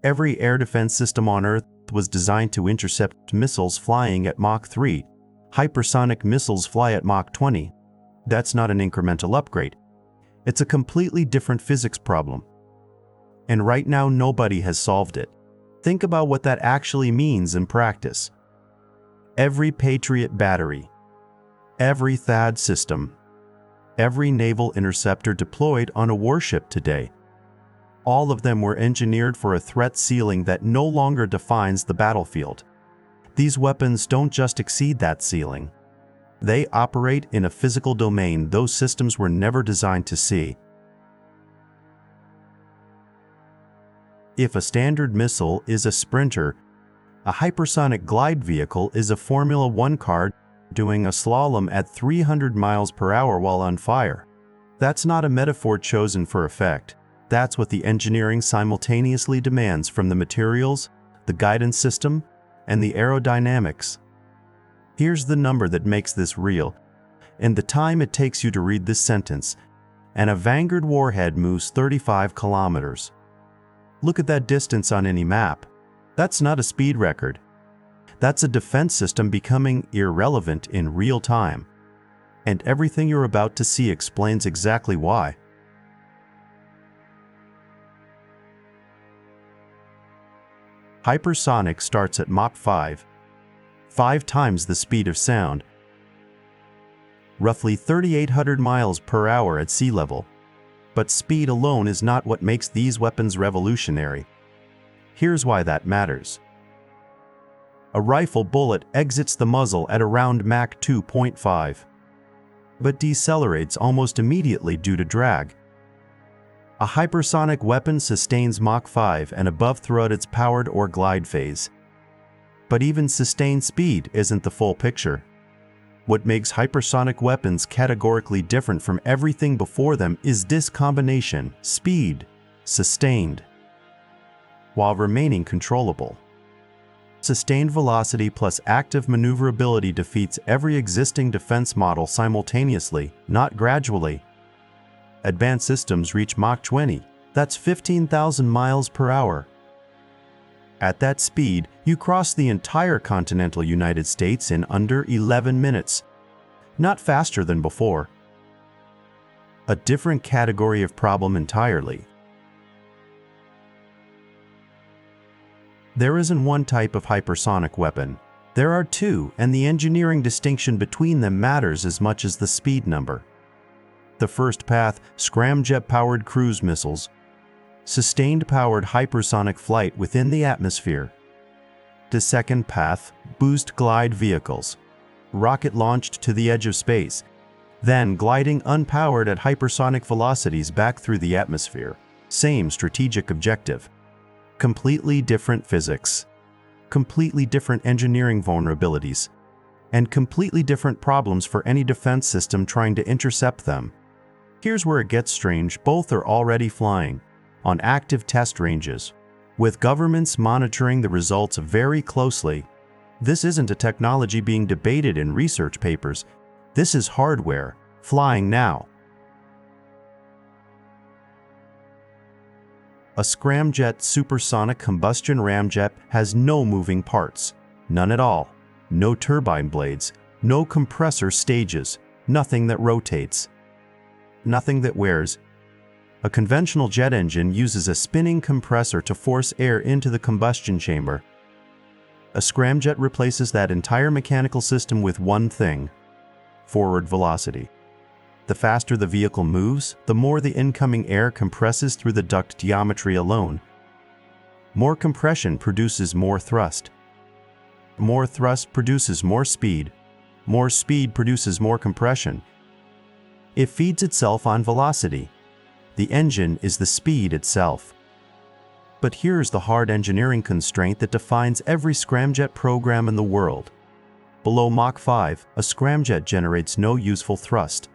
Every air defense system on Earth was designed to intercept missiles flying at Mach 3. Hypersonic missiles fly at Mach 20. That's not an incremental upgrade. It's a completely different physics problem. And right now, nobody has solved it. Think about what that actually means in practice. Every Patriot battery, every THAAD system, every naval interceptor deployed on a warship today, all of them were engineered for a threat ceiling that no longer defines the battlefield. These weapons don't just exceed that ceiling. They operate in a physical domain those systems were never designed to see. If a standard missile is a sprinter, a hypersonic glide vehicle is a Formula One car doing a slalom at 300 miles per hour while on fire. That's not a metaphor chosen for effect. That's what the engineering simultaneously demands from the materials, the guidance system, and the aerodynamics. Here's the number that makes this real. In the time it takes you to read this sentence, an Avangard warhead moves 35 kilometers. Look at that distance on any map. That's not a speed record. That's a defense system becoming irrelevant in real time. And everything you're about to see explains exactly why. Hypersonic starts at Mach 5, 5 times the speed of sound, roughly 3,800 miles per hour at sea level. But speed alone is not what makes these weapons revolutionary. Here's why that matters. A rifle bullet exits the muzzle at around Mach 2.5, but decelerates almost immediately due to drag. A hypersonic weapon sustains Mach 5 and above throughout its powered or glide phase. But even sustained speed isn't the full picture. What makes hypersonic weapons categorically different from everything before them is this combination: speed, sustained, while remaining controllable. Sustained velocity plus active maneuverability defeats every existing defense model simultaneously, not gradually. Advanced systems reach Mach 20. That's 15,000 miles per hour. At that speed, you cross the entire continental United States in under 11 minutes. Not faster than before. A different category of problem entirely. There isn't one type of hypersonic weapon. There are two, and the engineering distinction between them matters as much as the speed number. The first path, scramjet-powered cruise missiles, sustained-powered hypersonic flight within the atmosphere. The second path, boost glide vehicles, rocket-launched to the edge of space, then gliding unpowered at hypersonic velocities back through the atmosphere. Same strategic objective. Completely different physics, completely different engineering vulnerabilities, and completely different problems for any defense system trying to intercept them. Here's where it gets strange: both are already flying on active test ranges, with governments monitoring the results very closely. This isn't a technology being debated in research papers. This is hardware flying now. A scramjet supersonic combustion ramjet has no moving parts, none at all, no turbine blades, no compressor stages, nothing that rotates, nothing that wears. A conventional jet engine uses a spinning compressor to force air into the combustion chamber. A scramjet replaces that entire mechanical system with one thing: forward velocity. The faster the vehicle moves, the more the incoming air compresses through the duct geometry alone. More compression produces more thrust. More thrust produces more speed. More speed produces more compression. It feeds itself on velocity. The engine is the speed itself. But here's the hard engineering constraint that defines every scramjet program in the world. Below Mach 5, a scramjet generates no useful thrust.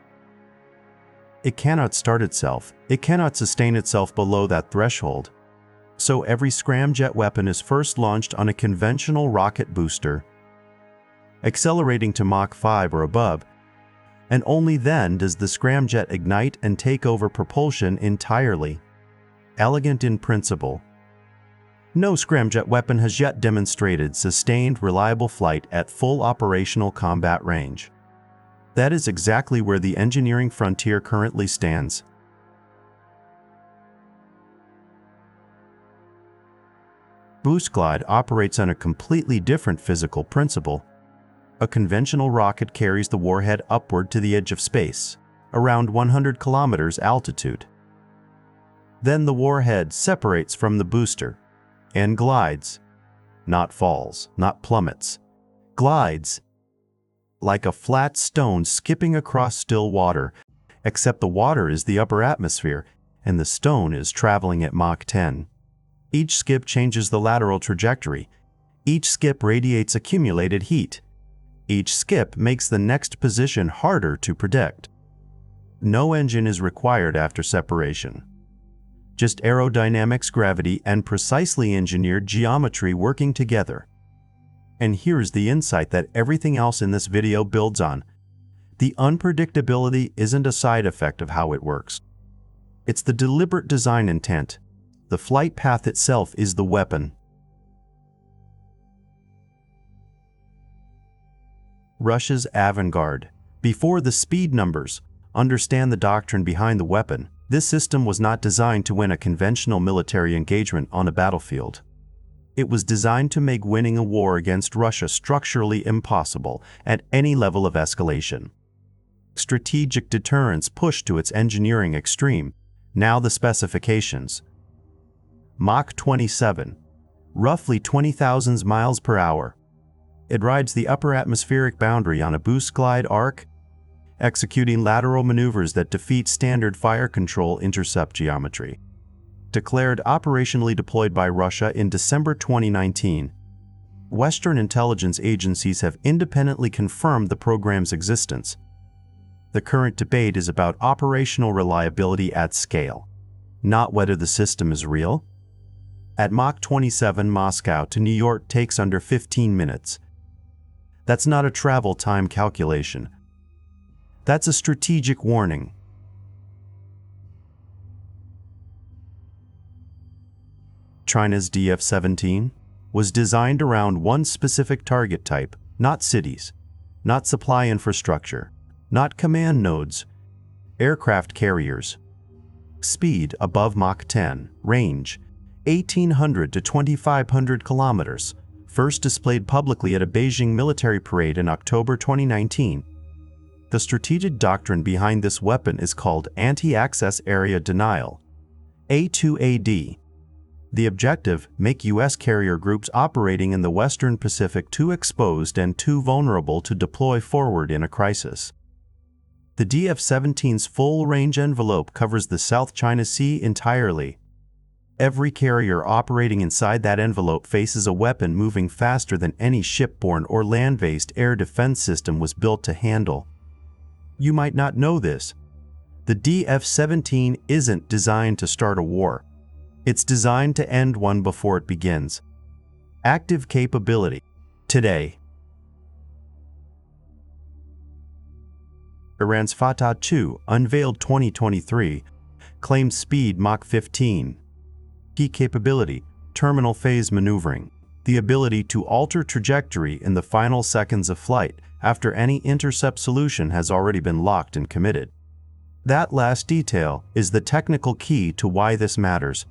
It cannot start itself. It cannot sustain itself below that threshold. So every scramjet weapon is first launched on a conventional rocket booster, accelerating to Mach 5 or above, and only then does the scramjet ignite and take over propulsion entirely. Elegant in principle. No scramjet weapon has yet demonstrated sustained, reliable flight at full operational combat range. That is exactly where the engineering frontier currently stands. Boost glide operates on a completely different physical principle. A conventional rocket carries the warhead upward to the edge of space, around 100 kilometers altitude. Then the warhead separates from the booster and glides, not falls, not plummets, glides, like a flat stone skipping across still water, except the water is the upper atmosphere and the stone is traveling at Mach 10. Each skip changes the lateral trajectory. Each skip radiates accumulated heat. Each skip makes the next position harder to predict. No engine is required after separation. Just aerodynamics, gravity, and precisely engineered geometry working together. And here's the insight that everything else in this video builds on. The unpredictability isn't a side effect of how it works. It's the deliberate design intent. The flight path itself is the weapon. Russia's Avangard. Before the speed numbers, understand the doctrine behind the weapon. This system was not designed to win a conventional military engagement on a battlefield. It was designed to make winning a war against Russia structurally impossible at any level of escalation. Strategic deterrence pushed to its engineering extreme. Now the specifications. Mach 27, roughly 20,000 miles per hour. It rides the upper atmospheric boundary on a boost glide arc, executing lateral maneuvers that defeat standard fire control intercept geometry. Declared operationally deployed by Russia in December 2019. Western intelligence agencies have independently confirmed the program's existence. The current debate is about operational reliability at scale, not whether the system is real. At Mach 27, Moscow to New York takes under 15 minutes. That's not a travel time calculation. That's a strategic warning. China's DF-17 was designed around one specific target type, not cities, not supply infrastructure, not command nodes, aircraft carriers. Speed above Mach 10, range 1,800 to 2,500 kilometers, first displayed publicly at a Beijing military parade in October 2019. The strategic doctrine behind this weapon is called Anti-Access Area Denial, A2AD. The objective: make U.S. carrier groups operating in the Western Pacific too exposed and too vulnerable to deploy forward in a crisis. The DF-17's full range envelope covers the South China Sea entirely. Every carrier operating inside that envelope faces a weapon moving faster than any shipborne or land-based air defense system was built to handle. You might not know this. The DF-17 isn't designed to start a war. It's designed to end one before it begins. Active capability. Today, Iran's Fateh 2, unveiled 2023, claims speed Mach 15. Key capability: terminal phase maneuvering, the ability to alter trajectory in the final seconds of flight after any intercept solution has already been locked and committed. That last detail is the technical key to why this matters.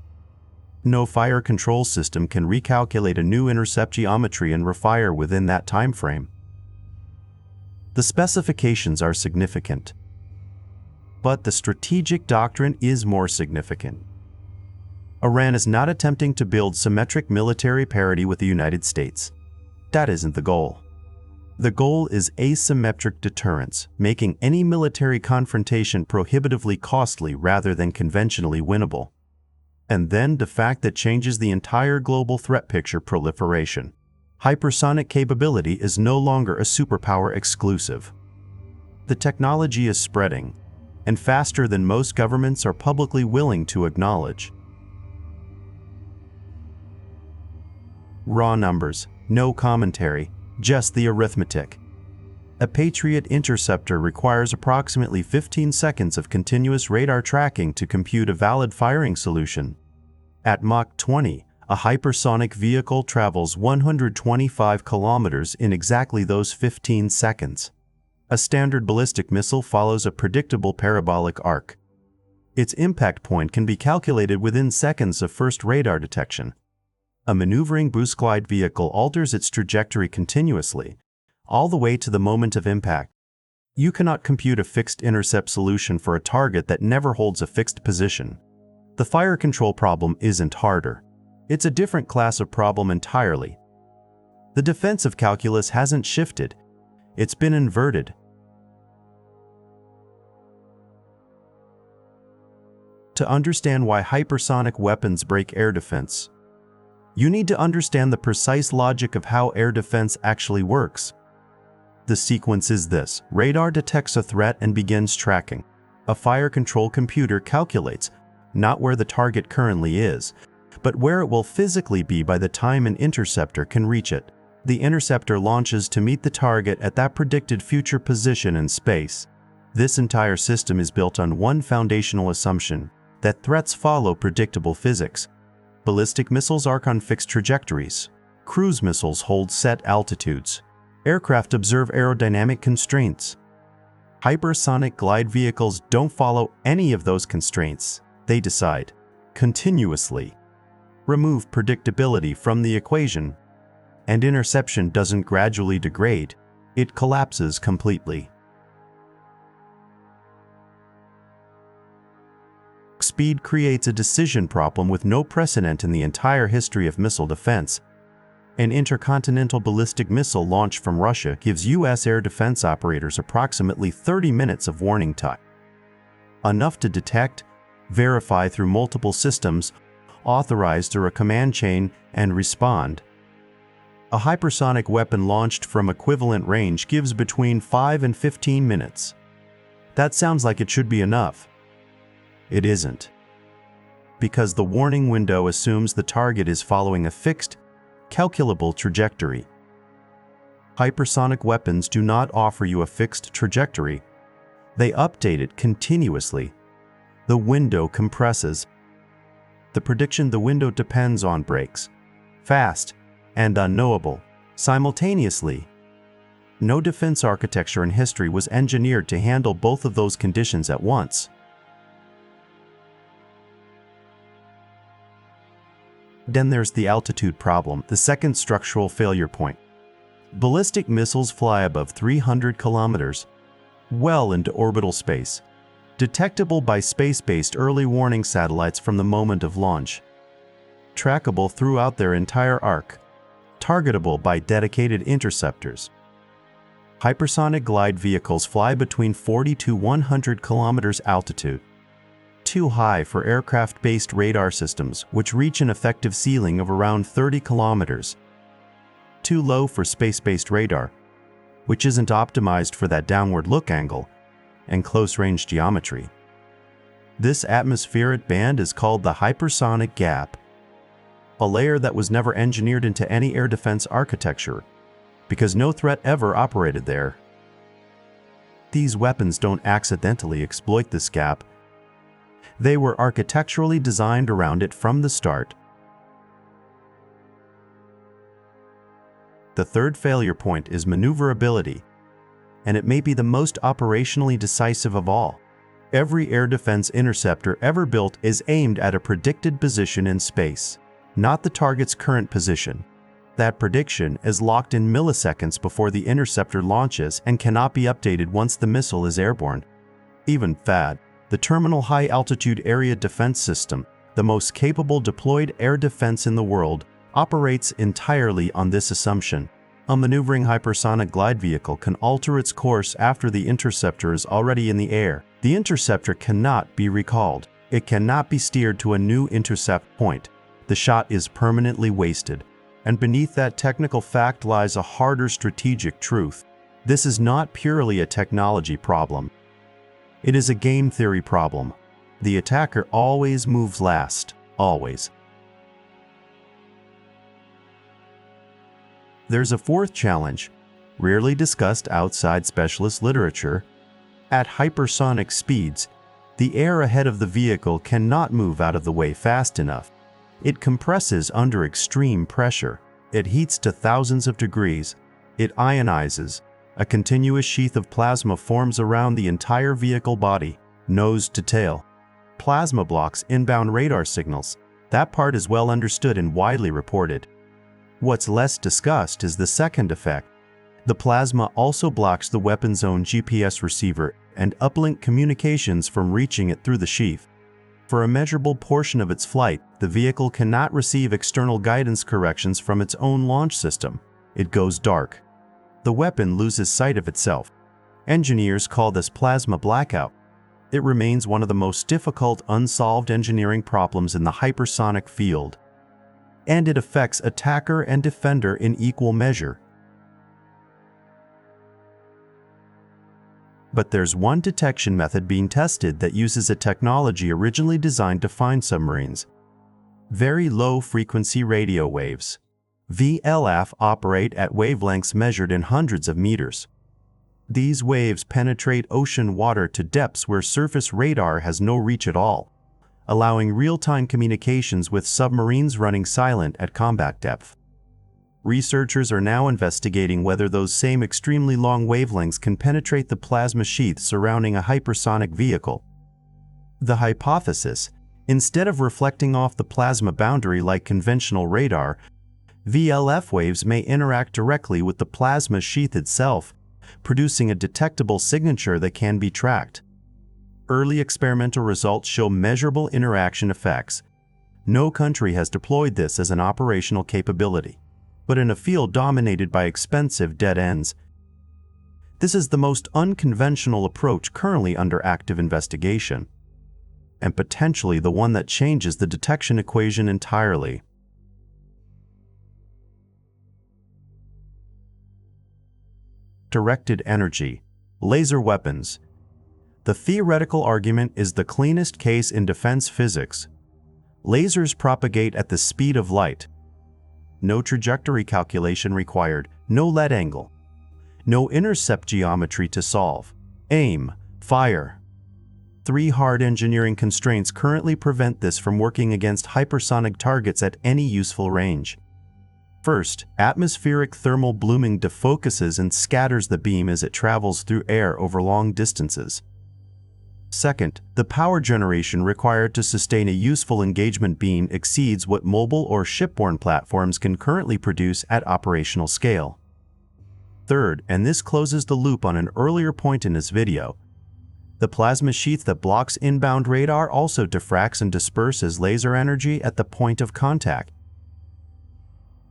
No fire control system can recalculate a new intercept geometry and refire within that time frame. The specifications are significant, but the strategic doctrine is more significant. Iran is not attempting to build symmetric military parity with the United States. That isn't the goal. The goal is asymmetric deterrence, making any military confrontation prohibitively costly rather than conventionally winnable. And then the fact that changes the entire global threat picture: proliferation. Hypersonic capability is no longer a superpower exclusive. The technology is spreading, and faster than most governments are publicly willing to acknowledge. Raw numbers, no commentary, just the arithmetic. A Patriot interceptor requires approximately 15 seconds of continuous radar tracking to compute a valid firing solution. At Mach 20, A hypersonic vehicle travels 125 kilometers in exactly those 15 seconds. A standard ballistic missile follows a predictable parabolic arc. Its impact point can be calculated within seconds of first radar detection. A maneuvering boost glide vehicle alters its trajectory continuously, all the way to the moment of impact. You cannot compute a fixed intercept solution for a target that never holds a fixed position. The fire control problem isn't harder. It's a different class of problem entirely. The defensive calculus hasn't shifted. It's been inverted. To understand why hypersonic weapons break air defense, you need to understand the precise logic of how air defense actually works. The sequence is this: radar detects a threat and begins tracking. A fire control computer calculates not where the target currently is, but where it will physically be by the time an interceptor can reach it. The interceptor launches to meet the target at that predicted future position in space. This entire system is built on one foundational assumption: that threats follow predictable physics. Ballistic missiles arc on fixed trajectories. Cruise missiles hold set altitudes. Aircraft observe aerodynamic constraints. Hypersonic glide vehicles don't follow any of those constraints. They decide continuously. Remove predictability from the equation, and interception doesn't gradually degrade, it collapses completely. Speed creates a decision problem with no precedent in the entire history of missile defense. An intercontinental ballistic missile launched from Russia gives U.S. air defense operators approximately 30 minutes of warning time. Enough to detect, verify through multiple systems, authorize through a command chain, and respond. A hypersonic weapon launched from equivalent range gives between 5 and 15 minutes. That sounds like it should be enough. It isn't. Because the warning window assumes the target is following a fixed, calculable trajectory. Hypersonic weapons do not offer you a fixed trajectory. They update it continuously. The window compresses. The prediction the window depends on breaks, fast and unknowable, simultaneously. No defense architecture in history was engineered to handle both of those conditions at once. Then there's the altitude problem, the second structural failure point. Ballistic missiles fly above 300 kilometers, well into orbital space, detectable by space-based early warning satellites from the moment of launch, trackable throughout their entire arc, targetable by dedicated interceptors. Hypersonic glide vehicles fly between 40 to 100 kilometers altitude, too high for aircraft-based radar systems, which reach an effective ceiling of around 30 kilometers, too low for space-based radar, which isn't optimized for that downward look angle and close-range geometry. This atmospheric band is called the hypersonic gap, a layer that was never engineered into any air defense architecture, because no threat ever operated there. These weapons don't accidentally exploit this gap. They were architecturally designed around it from the start. The third failure point is maneuverability, and it may be the most operationally decisive of all. Every air defense interceptor ever built is aimed at a predicted position in space, not the target's current position. That prediction is locked in milliseconds before the interceptor launches and cannot be updated once the missile is airborne. Even THAAD, the Terminal High Altitude Area Defense System, the most capable deployed air defense in the world, operates entirely on this assumption. A maneuvering hypersonic glide vehicle can alter its course after the interceptor is already in the air. The interceptor cannot be recalled. It cannot be steered to a new intercept point. The shot is permanently wasted. And beneath that technical fact lies a harder strategic truth. This is not purely a technology problem. It is a game theory problem. The attacker always moves last, always. There's a fourth challenge, rarely discussed outside specialist literature. At hypersonic speeds, the air ahead of the vehicle cannot move out of the way fast enough. It compresses under extreme pressure. It heats to thousands of degrees. It ionizes. A continuous sheath of plasma forms around the entire vehicle body, nose to tail. Plasma blocks inbound radar signals. That part is well understood and widely reported. What's less discussed is the second effect. The plasma also blocks the weapon's own GPS receiver and uplink communications from reaching it through the sheath. For a measurable portion of its flight, the vehicle cannot receive external guidance corrections from its own launch system. It goes dark. The weapon loses sight of itself. Engineers call this plasma blackout. It remains one of the most difficult unsolved engineering problems in the hypersonic field. And it affects attacker and defender in equal measure. But there's one detection method being tested that uses a technology originally designed to find submarines. Very low-frequency radio waves. VLF operate at wavelengths measured in hundreds of meters. These waves penetrate ocean water to depths where surface radar has no reach at all, allowing real-time communications with submarines running silent at combat depth. Researchers are now investigating whether those same extremely long wavelengths can penetrate the plasma sheath surrounding a hypersonic vehicle. The hypothesis, instead of reflecting off the plasma boundary like conventional radar, VLF waves may interact directly with the plasma sheath itself, producing a detectable signature that can be tracked. Early experimental results show measurable interaction effects. No country has deployed this as an operational capability, but in a field dominated by expensive dead ends. This is the most unconventional approach currently under active investigation, and potentially the one that changes the detection equation entirely. Directed energy, laser weapons. The theoretical argument is the cleanest case in defense physics. Lasers propagate at the speed of light. No trajectory calculation required, no lead angle. No intercept geometry to solve. Aim, fire. 3 hard engineering constraints currently prevent this from working against hypersonic targets at any useful range. First, atmospheric thermal blooming defocuses and scatters the beam as it travels through air over long distances. Second, the power generation required to sustain a useful engagement beam exceeds what mobile or shipborne platforms can currently produce at operational scale. Third, and this closes the loop on an earlier point in this video, the plasma sheath that blocks inbound radar also diffracts and disperses laser energy at the point of contact.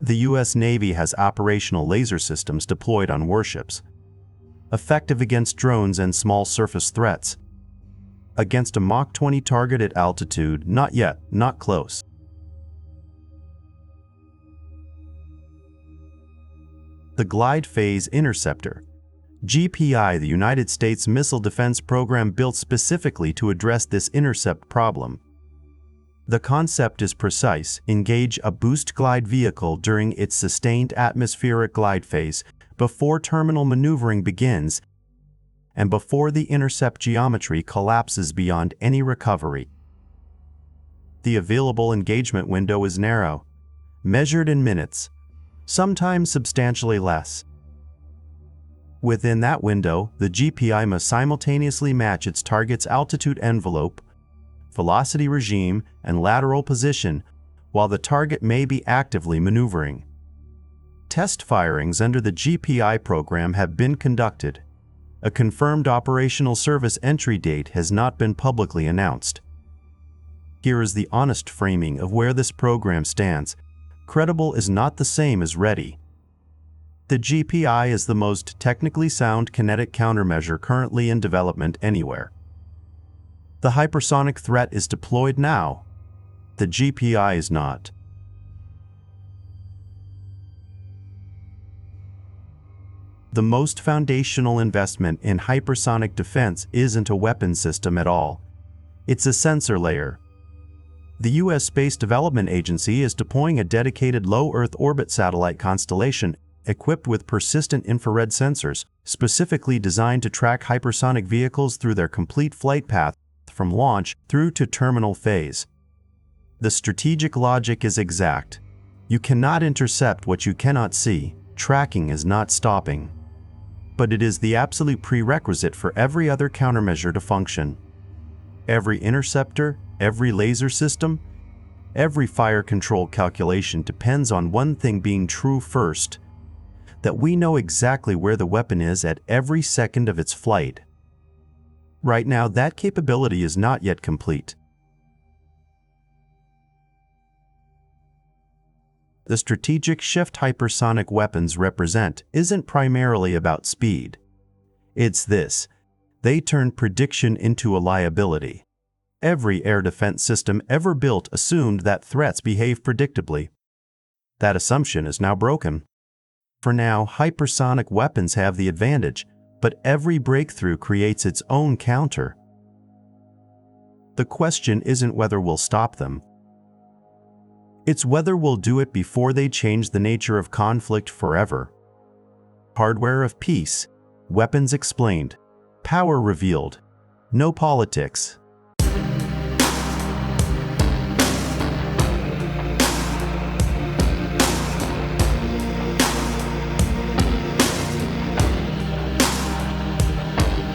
The U.S. Navy has operational laser systems deployed on warships, effective against drones and small surface threats. Against a Mach 20 target at altitude, not yet, not close. The Glide Phase Interceptor, GPI, the United States Missile Defense Program built specifically to address this intercept problem. The concept is precise: engage a boost glide vehicle during its sustained atmospheric glide phase before terminal maneuvering begins and before the intercept geometry collapses beyond any recovery. The available engagement window is narrow, measured in minutes, sometimes substantially less. Within that window, the GPI must simultaneously match its target's altitude envelope, velocity regime, and lateral position, while the target may be actively maneuvering. Test firings under the GPI program have been conducted. A confirmed operational service entry date has not been publicly announced. Here is the honest framing of where this program stands. Credible is not the same as ready. The GPI is the most technically sound kinetic countermeasure currently in development anywhere. The hypersonic threat is deployed now. The GPI is not. The most foundational investment in hypersonic defense isn't a weapon system at all. It's a sensor layer. The U.S. Space Development Agency is deploying a dedicated low Earth orbit satellite constellation equipped with persistent infrared sensors, specifically designed to track hypersonic vehicles through their complete flight path from launch through to terminal phase. The strategic logic is exact. You cannot intercept what you cannot see. Tracking is not stopping. But it is the absolute prerequisite for every other countermeasure to function. Every interceptor, every laser system, every fire control calculation depends on one thing being true first: that we know exactly where the weapon is at every second of its flight. Right now, that capability is not yet complete. The strategic shift hypersonic weapons represent isn't primarily about speed. It's this: they turn prediction into a liability. Every air defense system ever built assumed that threats behave predictably. That assumption is now broken. For now, hypersonic weapons have the advantage, but every breakthrough creates its own counter. The question isn't whether we'll stop them. It's whether we'll do it before they change the nature of conflict forever. Hardware of peace, weapons explained, power revealed, no politics.